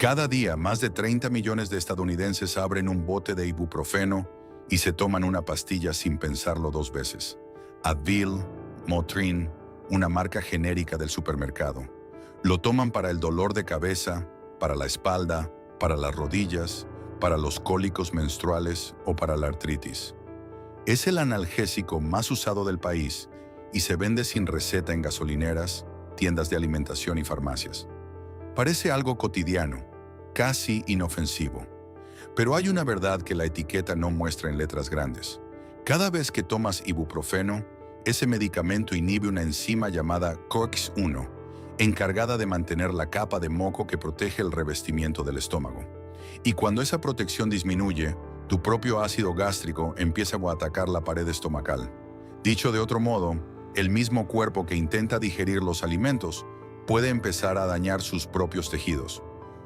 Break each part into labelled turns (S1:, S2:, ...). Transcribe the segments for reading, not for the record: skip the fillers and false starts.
S1: Cada día, más de 30 millones de estadounidenses abren un bote de ibuprofeno y se toman una pastilla sin pensarlo dos veces. Advil, Motrin, una marca genérica del supermercado. Lo toman para el dolor de cabeza, para la espalda, para las rodillas, para los cólicos menstruales o para la artritis. Es el analgésico más usado del país y se vende sin receta en gasolineras, tiendas de alimentación y farmacias. Parece algo cotidiano, casi inofensivo. Pero hay una verdad que la etiqueta no muestra en letras grandes. Cada vez que tomas ibuprofeno, ese medicamento inhibe una enzima llamada COX-1, encargada de mantener la capa de moco que protege el revestimiento del estómago. Y cuando esa protección disminuye, tu propio ácido gástrico empieza a atacar la pared estomacal. Dicho de otro modo, el mismo cuerpo que intenta digerir los alimentos puede empezar a dañar sus propios tejidos.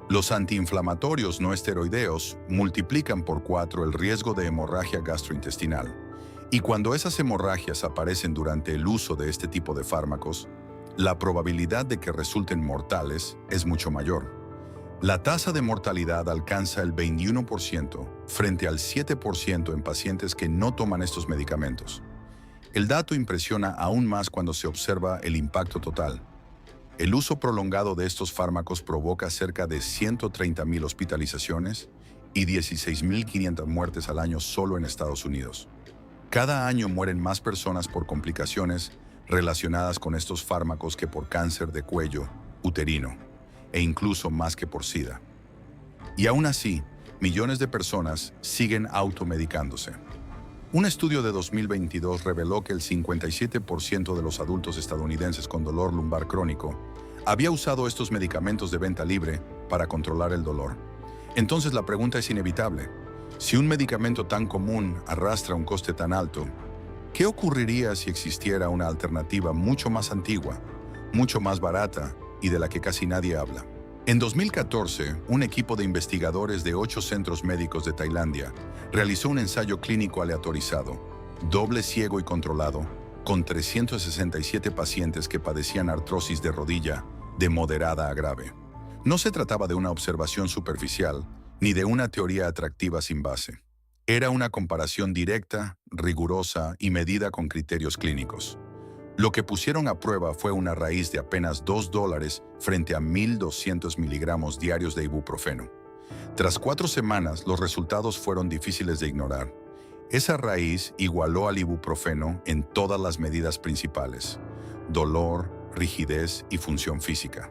S1: Los antiinflamatorios no esteroideos multiplican por 4 el riesgo de hemorragia gastrointestinal. Y cuando esas hemorragias aparecen durante el uso de este tipo de fármacos, la probabilidad de que resulten mortales es mucho mayor. La tasa de mortalidad alcanza el 21% frente al 7% en pacientes que no toman estos medicamentos. El dato impresiona aún más cuando se observa el impacto total. El uso prolongado de estos fármacos provoca cerca de 130,000 hospitalizaciones y 16,500 muertes al año solo en Estados Unidos. Cada año mueren más personas por complicaciones relacionadas con estos fármacos que por cáncer de cuello uterino, e incluso más que por SIDA. Y aún así, millones de personas siguen automedicándose. Un estudio de 2022 reveló que el 57% de los adultos estadounidenses con dolor lumbar crónico había usado estos medicamentos de venta libre para controlar el dolor. Entonces la pregunta es inevitable. Si un medicamento tan común arrastra un coste tan alto, ¿qué ocurriría si existiera una alternativa mucho más antigua, mucho más barata y de la que casi nadie habla? En 2014, un equipo de investigadores de 8 centros médicos de Tailandia realizó un ensayo clínico aleatorizado, doble ciego y controlado, con 367 pacientes que padecían artrosis de rodilla de moderada a grave. No se trataba de una observación superficial ni de una teoría atractiva sin base. Era una comparación directa, rigurosa y medida con criterios clínicos. Lo que pusieron a prueba fue una raíz de apenas $2 frente a 1,200 miligramos diarios de ibuprofeno. Tras 4 semanas, los resultados fueron difíciles de ignorar. Esa raíz igualó al ibuprofeno en todas las medidas principales: dolor, rigidez y función física.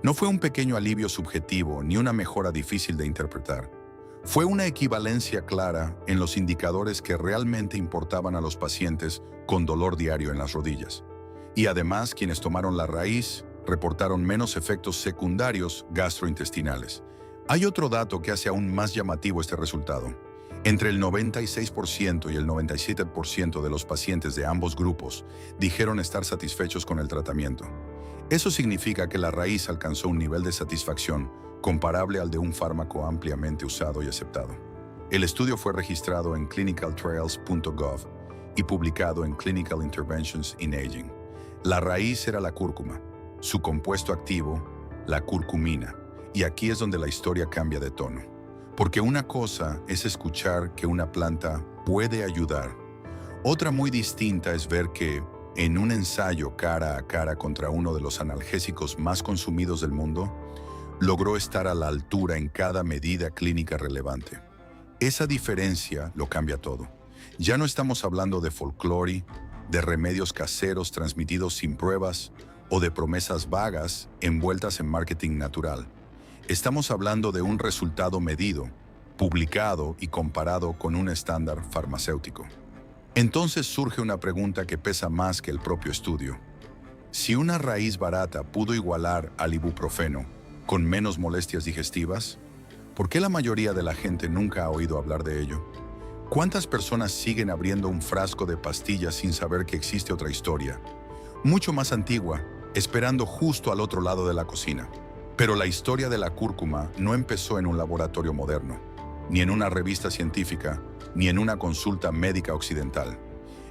S1: No fue un pequeño alivio subjetivo ni una mejora difícil de interpretar. Fue una equivalencia clara en los indicadores que realmente importaban a los pacientes con dolor diario en las rodillas. Y además, quienes tomaron la raíz reportaron menos efectos secundarios gastrointestinales. Hay otro dato que hace aún más llamativo este resultado. Entre el 96% y el 97% de los pacientes de ambos grupos dijeron estar satisfechos con el tratamiento. Eso significa que la raíz alcanzó un nivel de satisfacción comparable al de un fármaco ampliamente usado y aceptado. El estudio fue registrado en clinicaltrials.gov y publicado en Clinical Interventions in Aging. La raíz era la cúrcuma, su compuesto activo, la curcumina. Y aquí es donde la historia cambia de tono. Porque una cosa es escuchar que una planta puede ayudar. Otra muy distinta es ver que, en un ensayo cara a cara contra uno de los analgésicos más consumidos del mundo, logró estar a la altura en cada medida clínica relevante. Esa diferencia lo cambia todo. Ya no estamos hablando de folclore, de remedios caseros transmitidos sin pruebas o de promesas vagas envueltas en marketing natural. Estamos hablando de un resultado medido, publicado y comparado con un estándar farmacéutico. Entonces surge una pregunta que pesa más que el propio estudio. Si una raíz barata pudo igualar al ibuprofeno con menos molestias digestivas, ¿por qué la mayoría de la gente nunca ha oído hablar de ello? ¿Cuántas personas siguen abriendo un frasco de pastillas sin saber que existe otra historia, mucho más antigua, esperando justo al otro lado de la cocina? Pero la historia de la cúrcuma no empezó en un laboratorio moderno, ni en una revista científica, ni en una consulta médica occidental.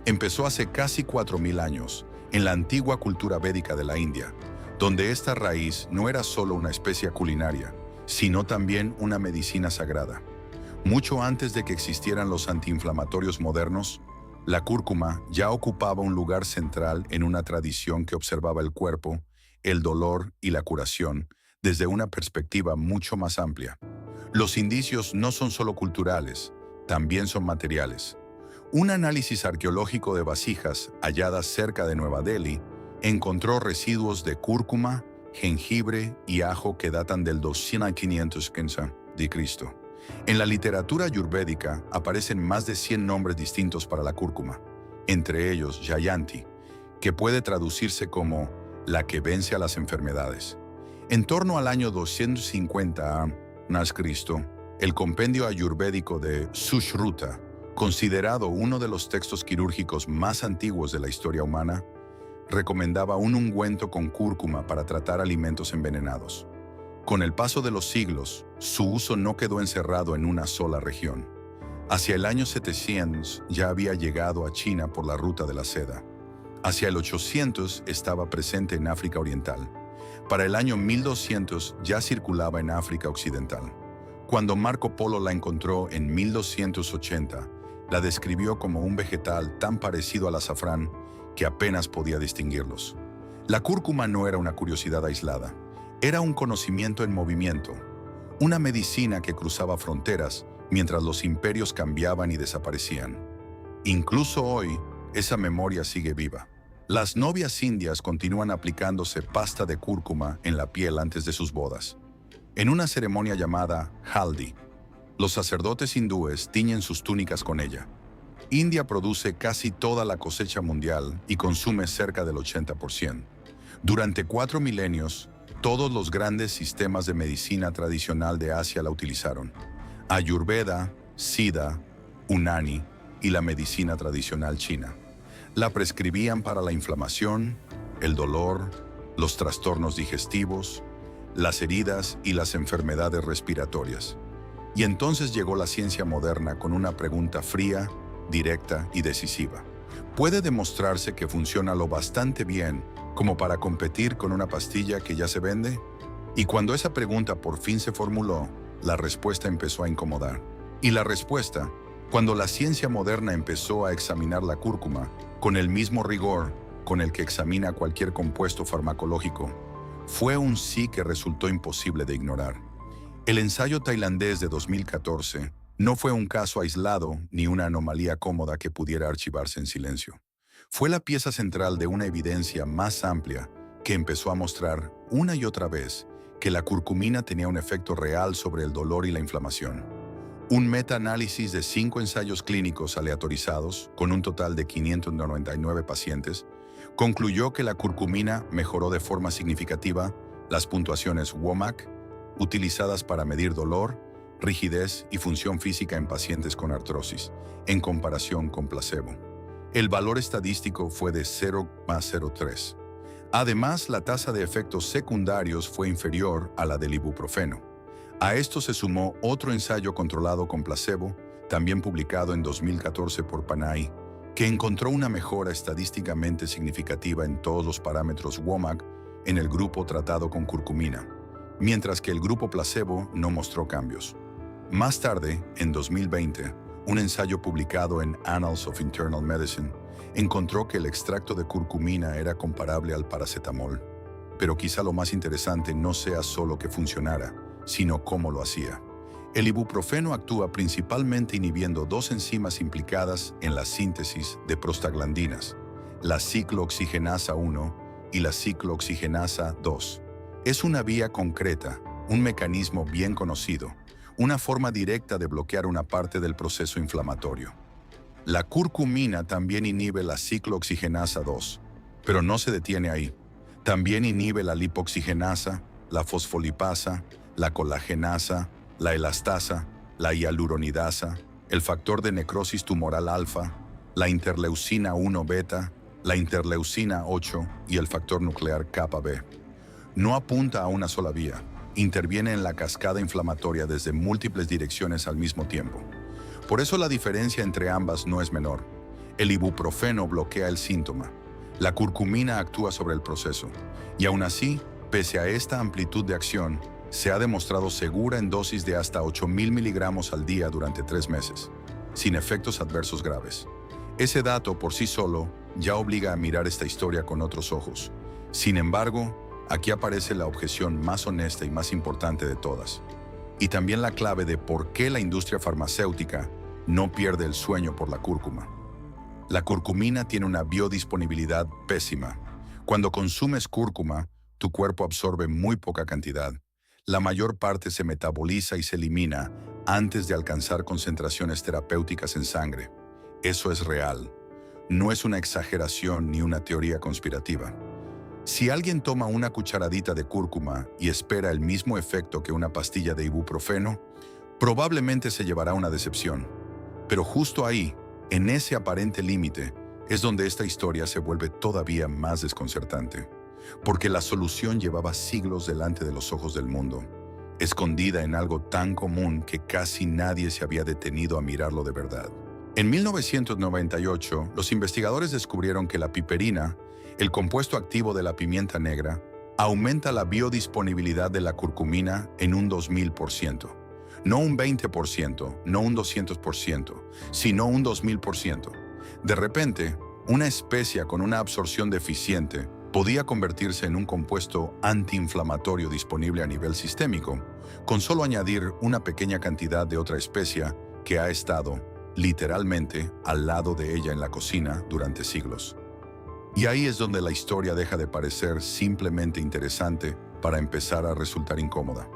S1: Empezó hace casi 4,000 años, en la antigua cultura védica de la India, donde esta raíz no era solo una especia culinaria, sino también una medicina sagrada. Mucho antes de que existieran los antiinflamatorios modernos, la cúrcuma ya ocupaba un lugar central en una tradición que observaba el cuerpo, el dolor y la curación desde una perspectiva mucho más amplia. Los indicios no son solo culturales, también son materiales. Un análisis arqueológico de vasijas halladas cerca de Nueva Delhi encontró residuos de cúrcuma, jengibre y ajo que datan del 2515 de Cristo. En la literatura ayurvédica aparecen más de 100 nombres distintos para la cúrcuma, entre ellos Jayanti, que puede traducirse como la que vence a las enfermedades. En torno al año 250 a.C., el compendio ayurvédico de Sushruta, considerado uno de los textos quirúrgicos más antiguos de la historia humana, recomendaba un ungüento con cúrcuma para tratar alimentos envenenados. Con el paso de los siglos, su uso no quedó encerrado en una sola región. Hacia el año 700 ya había llegado a China por la ruta de la seda. Hacia el 800 estaba presente en África Oriental. Para el año 1200 ya circulaba en África Occidental. Cuando Marco Polo la encontró en 1280, la describió como un vegetal tan parecido al azafrán que apenas podía distinguirlos. La cúrcuma no era una curiosidad aislada, era un conocimiento en movimiento, una medicina que cruzaba fronteras mientras los imperios cambiaban y desaparecían. Incluso hoy, esa memoria sigue viva. Las novias indias continúan aplicándose pasta de cúrcuma en la piel antes de sus bodas. En una ceremonia llamada Haldi, los sacerdotes hindúes tiñen sus túnicas con ella. India produce casi toda la cosecha mundial y consume cerca del 80%. Durante 4 milenios, todos los grandes sistemas de medicina tradicional de Asia la utilizaron. Ayurveda, Siddha, Unani y la medicina tradicional china. La prescribían para la inflamación, el dolor, los trastornos digestivos, las heridas y las enfermedades respiratorias. Y entonces llegó la ciencia moderna con una pregunta fría, directa y decisiva. ¿Puede demostrarse que funciona lo bastante bien como para competir con una pastilla que ya se vende? Y cuando esa pregunta por fin se formuló, la respuesta empezó a incomodar. Y la respuesta, cuando la ciencia moderna empezó a examinar la cúrcuma con el mismo rigor con el que examina cualquier compuesto farmacológico, fue un sí que resultó imposible de ignorar. El ensayo tailandés de 2014 no fue un caso aislado ni una anomalía cómoda que pudiera archivarse en silencio. Fue la pieza central de una evidencia más amplia que empezó a mostrar una y otra vez que la curcumina tenía un efecto real sobre el dolor y la inflamación. Un metaanálisis de 5 ensayos clínicos aleatorizados, con un total de 599 pacientes, concluyó que la curcumina mejoró de forma significativa las puntuaciones WOMAC, utilizadas para medir dolor, rigidez y función física en pacientes con artrosis, en comparación con placebo. El valor estadístico fue de 0,03. Además, la tasa de efectos secundarios fue inferior a la del ibuprofeno. A esto se sumó otro ensayo controlado con placebo, también publicado en 2014 por Panay, que encontró una mejora estadísticamente significativa en todos los parámetros WOMAC en el grupo tratado con curcumina, mientras que el grupo placebo no mostró cambios. Más tarde, en 2020, un ensayo publicado en Annals of Internal Medicine encontró que el extracto de curcumina era comparable al paracetamol. Pero quizá lo más interesante no sea solo que funcionara, sino cómo lo hacía. El ibuprofeno actúa principalmente inhibiendo 2 enzimas implicadas en la síntesis de prostaglandinas, la ciclooxigenasa 1 y la ciclooxigenasa 2. Es una vía concreta, un mecanismo bien conocido, una forma directa de bloquear una parte del proceso inflamatorio. La curcumina también inhibe la ciclooxigenasa 2, pero no se detiene ahí. También inhibe la lipoxigenasa, la fosfolipasa, la colagenasa, la elastasa, la hialuronidasa, el factor de necrosis tumoral alfa, la interleucina 1 beta, la interleucina 8 y el factor nuclear kappa B. No apunta a una sola vía, interviene en la cascada inflamatoria desde múltiples direcciones al mismo tiempo. Por eso la diferencia entre ambas no es menor. El ibuprofeno bloquea el síntoma, la curcumina actúa sobre el proceso, y aún así, pese a esta amplitud de acción, se ha demostrado segura en dosis de hasta 8.000 miligramos al día durante 3 meses, sin efectos adversos graves. Ese dato por sí solo ya obliga a mirar esta historia con otros ojos. Sin embargo, aquí aparece la objeción más honesta y más importante de todas, y también la clave de por qué la industria farmacéutica no pierde el sueño por la cúrcuma. La curcumina tiene una biodisponibilidad pésima. Cuando consumes cúrcuma, tu cuerpo absorbe muy poca cantidad. La mayor parte se metaboliza y se elimina antes de alcanzar concentraciones terapéuticas en sangre. Eso es real. No es una exageración ni una teoría conspirativa. Si alguien toma una cucharadita de cúrcuma y espera el mismo efecto que una pastilla de ibuprofeno, probablemente se llevará una decepción. Pero justo ahí, en ese aparente límite, es donde esta historia se vuelve todavía más desconcertante. Porque la solución llevaba siglos delante de los ojos del mundo, escondida en algo tan común que casi nadie se había detenido a mirarlo de verdad. En 1998, los investigadores descubrieron que la piperina, el compuesto activo de la pimienta negra, aumenta la biodisponibilidad de la curcumina en un 2000%. No un 20%, no un 200%, sino un 2000%. De repente, una especia con una absorción deficiente podía convertirse en un compuesto antiinflamatorio disponible a nivel sistémico, con solo añadir una pequeña cantidad de otra especia que ha estado, literalmente, al lado de ella en la cocina durante siglos. Y ahí es donde la historia deja de parecer simplemente interesante para empezar a resultar incómoda.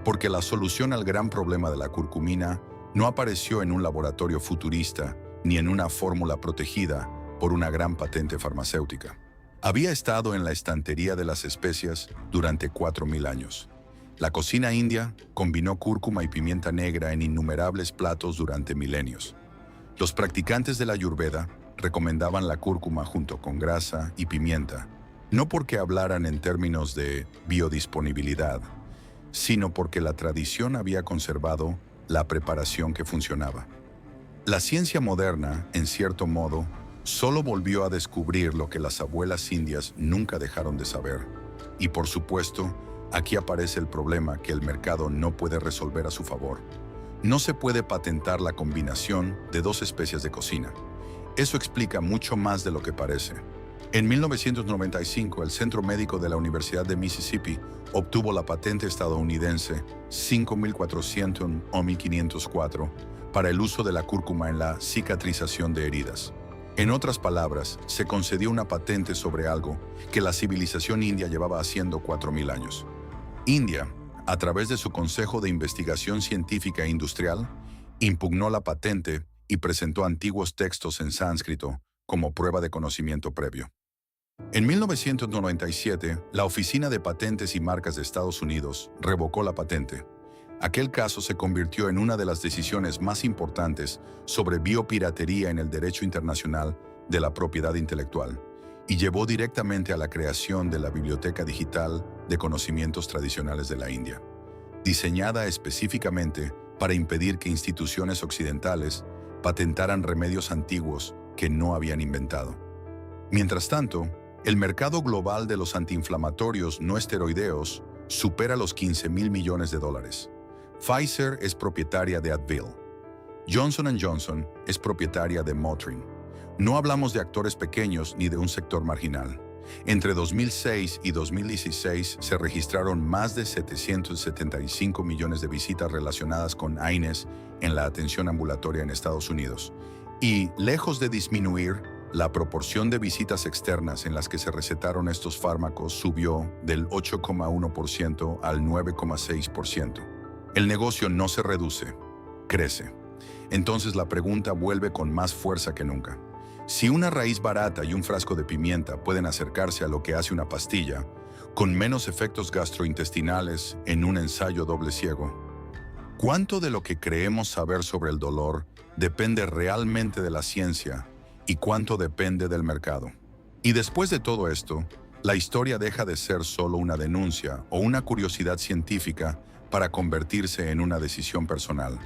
S1: Porque la solución al gran problema de la curcumina no apareció en un laboratorio futurista ni en una fórmula protegida por una gran patente farmacéutica. Había estado en la estantería de las especias durante 4.000 años. La cocina india combinó cúrcuma y pimienta negra en innumerables platos durante milenios. Los practicantes de la Ayurveda recomendaban la cúrcuma junto con grasa y pimienta, no porque hablaran en términos de biodisponibilidad, sino porque la tradición había conservado la preparación que funcionaba. La ciencia moderna, en cierto modo, solo volvió a descubrir lo que las abuelas indias nunca dejaron de saber. Y por supuesto, aquí aparece el problema que el mercado no puede resolver a su favor. No se puede patentar la combinación de 2 especies de cocina. Eso explica mucho más de lo que parece. En 1995, el Centro Médico de la Universidad de Mississippi obtuvo la patente estadounidense 5400-504 para el uso de la cúrcuma en la cicatrización de heridas. En otras palabras, se concedió una patente sobre algo que la civilización india llevaba haciendo 4.000 años. India, a través de su Consejo de Investigación Científica e Industrial, impugnó la patente y presentó antiguos textos en sánscrito como prueba de conocimiento previo. En 1997, la Oficina de Patentes y Marcas de Estados Unidos revocó la patente. Aquel caso se convirtió en una de las decisiones más importantes sobre biopiratería en el derecho internacional de la propiedad intelectual y llevó directamente a la creación de la Biblioteca Digital de Conocimientos Tradicionales de la India, diseñada específicamente para impedir que instituciones occidentales patentaran remedios antiguos que no habían inventado. Mientras tanto, el mercado global de los antiinflamatorios no esteroideos supera los 15.000 millones de dólares. Pfizer es propietaria de Advil. Johnson & Johnson es propietaria de Motrin. No hablamos de actores pequeños ni de un sector marginal. Entre 2006 y 2016 se registraron más de 775 millones de visitas relacionadas con AINES en la atención ambulatoria en Estados Unidos. Y, lejos de disminuir, la proporción de visitas externas en las que se recetaron estos fármacos subió del 8,1% al 9,6%. El negocio no se reduce, crece. Entonces la pregunta vuelve con más fuerza que nunca. Si una raíz barata y un frasco de pimienta pueden acercarse a lo que hace una pastilla, con menos efectos gastrointestinales en un ensayo doble ciego, ¿cuánto de lo que creemos saber sobre el dolor depende realmente de la ciencia y cuánto depende del mercado? Y después de todo esto, la historia deja de ser solo una denuncia o una curiosidad científica para convertirse en una decisión personal.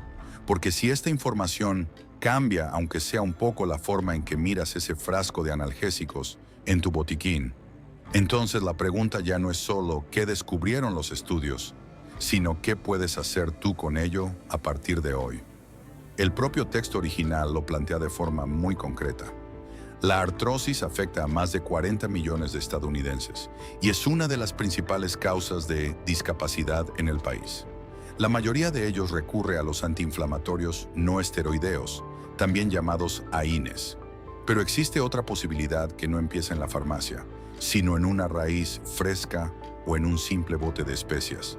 S1: Porque si esta información cambia, aunque sea un poco, la forma en que miras ese frasco de analgésicos en tu botiquín, entonces la pregunta ya no es solo qué descubrieron los estudios, sino qué puedes hacer tú con ello a partir de hoy. El propio texto original lo plantea de forma muy concreta. La artrosis afecta a más de 40 millones de estadounidenses y es una de las principales causas de discapacidad en el país. La mayoría de ellos recurre a los antiinflamatorios no esteroideos, también llamados AINES. Pero existe otra posibilidad que no empieza en la farmacia, sino en una raíz fresca o en un simple bote de especias.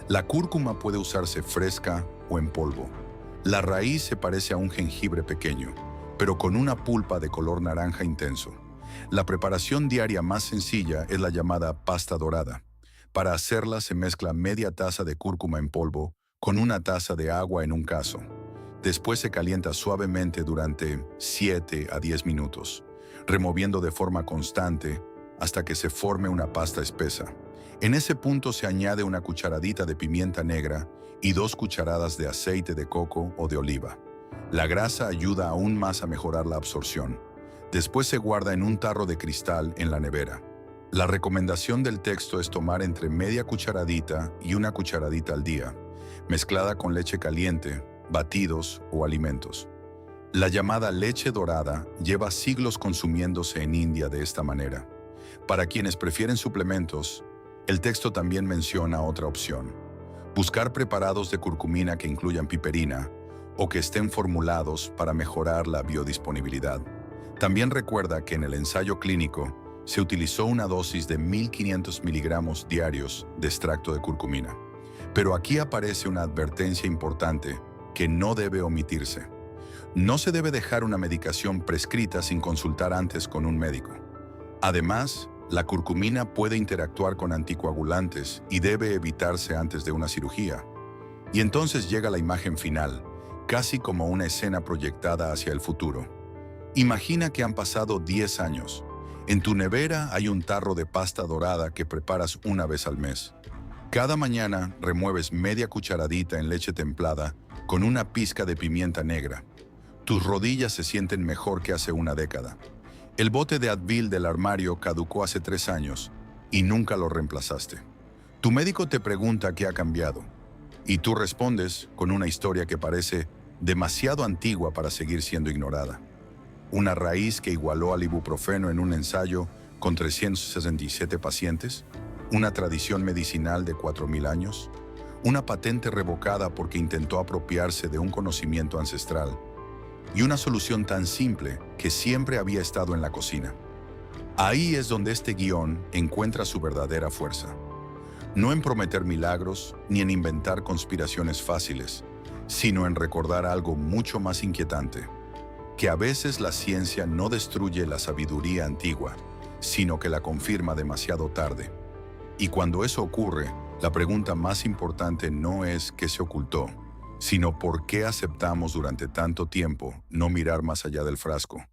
S1: La cúrcuma puede usarse fresca o en polvo. La raíz se parece a un jengibre pequeño, pero con una pulpa de color naranja intenso. La preparación diaria más sencilla es la llamada pasta dorada. Para hacerla se mezcla media taza de cúrcuma en polvo con una taza de agua en un cazo. Después se calienta suavemente durante 7 a 10 minutos, removiendo de forma constante hasta que se forme una pasta espesa. En ese punto se añade una cucharadita de pimienta negra y 2 cucharadas de aceite de coco o de oliva. La grasa ayuda aún más a mejorar la absorción. Después se guarda en un tarro de cristal en la nevera. La recomendación del texto es tomar entre media cucharadita y una cucharadita al día, mezclada con leche caliente, batidos o alimentos. La llamada leche dorada lleva siglos consumiéndose en India de esta manera. Para quienes prefieren suplementos, el texto también menciona otra opción: buscar preparados de curcumina que incluyan piperina o que estén formulados para mejorar la biodisponibilidad. También recuerda que en el ensayo clínico se utilizó una dosis de 1.500 miligramos diarios de extracto de curcumina. Pero aquí aparece una advertencia importante que no debe omitirse. No se debe dejar una medicación prescrita sin consultar antes con un médico. Además, la curcumina puede interactuar con anticoagulantes y debe evitarse antes de una cirugía. Y entonces llega la imagen final, casi como una escena proyectada hacia el futuro. Imagina que han pasado 10 años. En tu nevera hay un tarro de pasta dorada que preparas una vez al mes. Cada mañana remueves media cucharadita en leche templada con una pizca de pimienta negra. Tus rodillas se sienten mejor que hace una década. El bote de Advil del armario caducó hace 3 años y nunca lo reemplazaste. Tu médico te pregunta qué ha cambiado y tú respondes con una historia que parece demasiado antigua para seguir siendo ignorada. Una raíz que igualó al ibuprofeno en un ensayo con 367 pacientes, una tradición medicinal de 4.000 años, una patente revocada porque intentó apropiarse de un conocimiento ancestral, y una solución tan simple que siempre había estado en la cocina. Ahí es donde este guión encuentra su verdadera fuerza. No en prometer milagros ni en inventar conspiraciones fáciles, sino en recordar algo mucho más inquietante: que a veces la ciencia no destruye la sabiduría antigua, sino que la confirma demasiado tarde. Y cuando eso ocurre, la pregunta más importante no es qué se ocultó, sino por qué aceptamos durante tanto tiempo no mirar más allá del frasco.